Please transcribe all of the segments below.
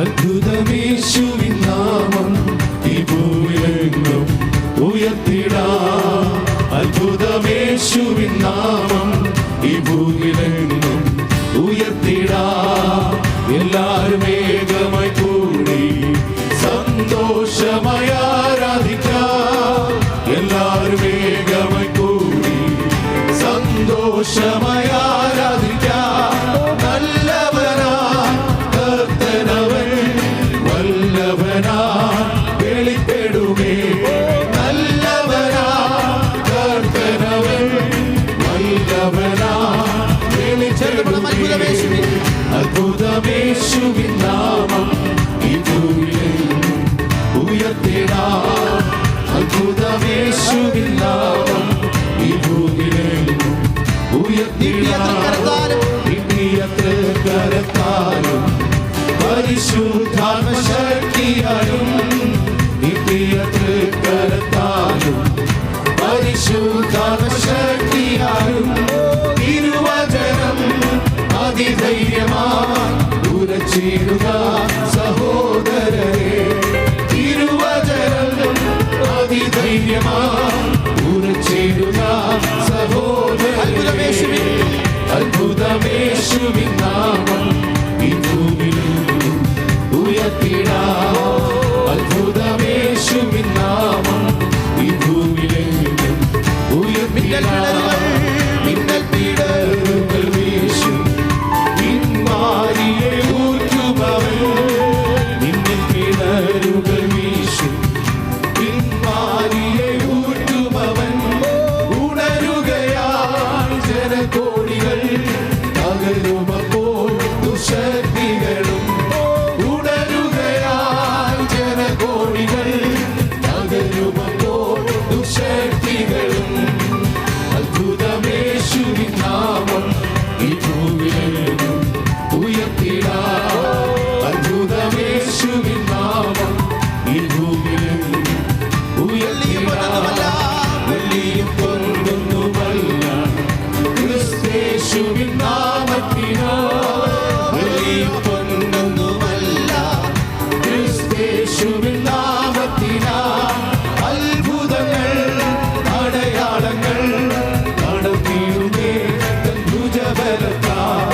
അത്ഭുതമേശുവിൻ നാമം ഈ ഭൂമിയിലെങ്ങും ഉയർത്തിടാം. അത്ഭുതമേശുവിൻ നാമം ഈ ഭൂമിയിലെങ്ങും ഉയർത്തിടാം. എല്ലാവരും ഏകമായി കൂടി സന്തോഷമായി ആരാധിക്കാം. എല്ലാവരും ഏകമായി കൂടി സന്തോഷമായി ആരാധിക്കാം. നല്ലവനാ കർത്തനവൻ, വല്ലഭനാ വെളിപ്പെടുമേ. നല്ലവനാ കർത്തനവൻ, വല്ലഭനാ വെളിപ്പെടുമേ. അത്ഭുതമേശുവിൻ നാമം ഈ ഭൂമിയിലെങ്ങും ഉയർത്തിടാം. അത്ഭുതമേശുവിൻ നാമം ഈ ഭൂമിയിലെങ്ങും ഉയർത്തിടാം. കിട്ടിയത്ര കരത്താലും പരിശുദ്ധാത്മ ശക്തിയാലും, കിട്ടിയത്ര കരത്താലും പരിശുദ്ധാത്മ ശക്തിയാലും തിരുവചനം അതിധൈര്യമായി ഉറച്ചിടുക സഹോദരരെ. തിരുവചനം അതിധൈര്യമായി ഉറച്ചിടുക സഹോദരരെ. അത്ഭുതമേശുവിൻ നാമം ഈ ഭൂമിയിലെങ്ങും ഉയർത്തിടാം. അത്ഭുതമേശുവിൻ നാമം ഈ ഭൂമിയിലെങ്ങും ഉയർത്തിടാം. മിന്നൽ പീഡകൾ വീശും പിന്മാരിയെ ഊറ്റുമവൻ. മിന്നൽ പീഡകൾ വീശും പിന്മാരിയെ ഊറ്റുമവൻ. ഉണരുകയാൽ ജനകോടികൾ തകരുമപ്പോൾ ദുശക്തികളും. ഉണരുകയാൽ ജനകോടികൾ തകരുമപ്പോൾ ദുശക്തികളും. അത്ഭുതമേശുവിൻ നാമം ഈ ഭൂമിയിലെങ്ങും ഉയർത്തിടാം. അത്ഭുതമേശുവിൻ നാമം ഈ ഭൂമിയിലെങ്ങും ഉയർത്തിടാം. വെള്ളിയും പൊന്നൊന്നുമല്ല ക്രിസ്തേശുവിൻ നാമത്തിനാൽ. വെള്ളിയും പൊന്നൊന്നുമല്ല ക്രിസ്തേശുവിൻ നാമത്തിനാൽ. അത്ഭുതങ്ങൾ അടയാളങ്ങൾ നടത്തിയുമേ തൻ ഭുജബലത്താൽ.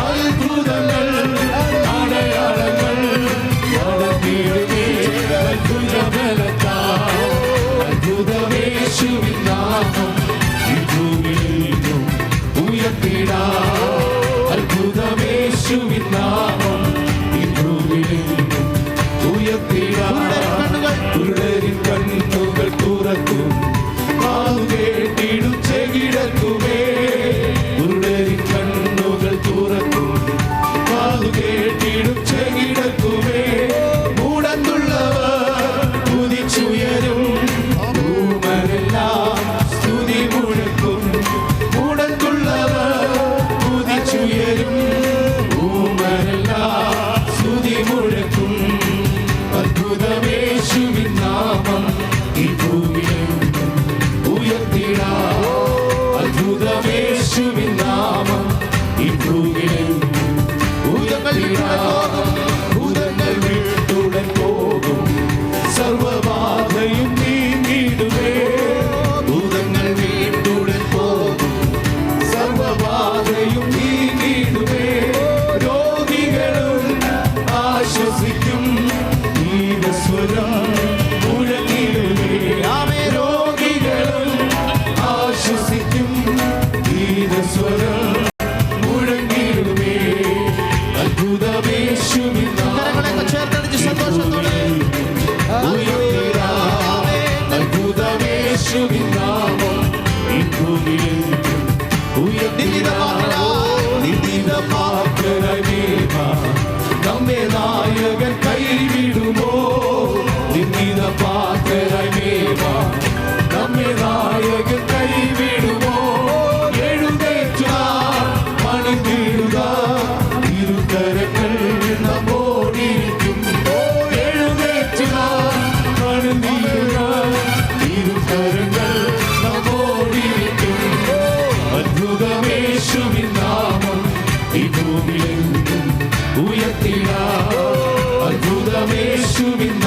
അത്ഭുതങ്ങൾ അടയാളങ്ങൾ നടത്തിയുമേ തൻ ഭുജബലത്താൽ. അത്ഭുതമേശുവിൻ നാമം ഈ ഭൂമിയിലെങ്ങും ഉയർത്തിടാം. അത്ഭുതമേശുവിൻ നാമം ഈ ഭൂമിയിലെങ്ങും ഉയർത്തിടാം. കുരുടരിൻ കണ്ണുകൾ തുറക്കും, കാതു കേട്ടിടും ചെകിടക്കുമേ. കുരുടരിൻ കണ്ണുകൾ തുറക്കും, കാതു കേട്ടിടും ചെകിടക്കുമേ. മൂടന്നുള്ളവർ കുതിച്ചുയരും, ൂമരെല്ലാം സ്തുതി മുഴക്കും. മൂടന്നുള്ളവർ കുതിച്ചുയരും, ൂമരെല്ലാം സ്തുതി മുഴക്കും. അത്ഭുതമേശുവിൻ നാമം ഈ ഭൂമിയിലെങ്ങും ഉയർത്തിടാം. അത്ഭുതമേശുവിൻ നാമം ഈ ഭൂമിയിലെങ്ങും ഉയർത്തിടാം. ഭൂതങ്ങൾ വീട്ടുടൻ പോകും, സർവബാധയും നീങ്ങിടുമേ. ഭൂതങ്ങൾ വീട്ടുടൻ പോകും, സർവബാധയും നീങ്ങിടുമേ. രോഗികളും ആശ്വസിക്കും, ദീപസ്വരം മുഴങ്ങിടുമേ. രോഗികളും ആശ്വസിക്കും, ദീപസ്വരം മുഴങ്ങിടുമേ. അത്ഭുതമേശുവിൻ നാമം സന്തോഷത്തോടെ അത്ഭുതമേശുവിൻ നാമം ഈ ഭൂമിയിലെങ്ങും ഉയർത്തിടാം. നിന്ദിതമാക്കരായി നമ്മെ നായകൻ കൈവിടുമോ. നിന്ദിതമാക്കരായി നമ്മെ നായകൻ കൈവിടുമോ. എഴുന്നേറ്റുക പണിതിടുക, ഇരുകരങ്ങൾ നമ്മോടിരിക്കും. എഴുന്നേറ്റുക പണിതിടുക, ഇരുകരങ്ങൾ നമ്മോടിരിക്കും. അത്ഭുതമേശുവിൻ നാമം ഈ ഭൂമിയിലെങ്ങും ഉയർത്തിടാം. യേശുവിൻ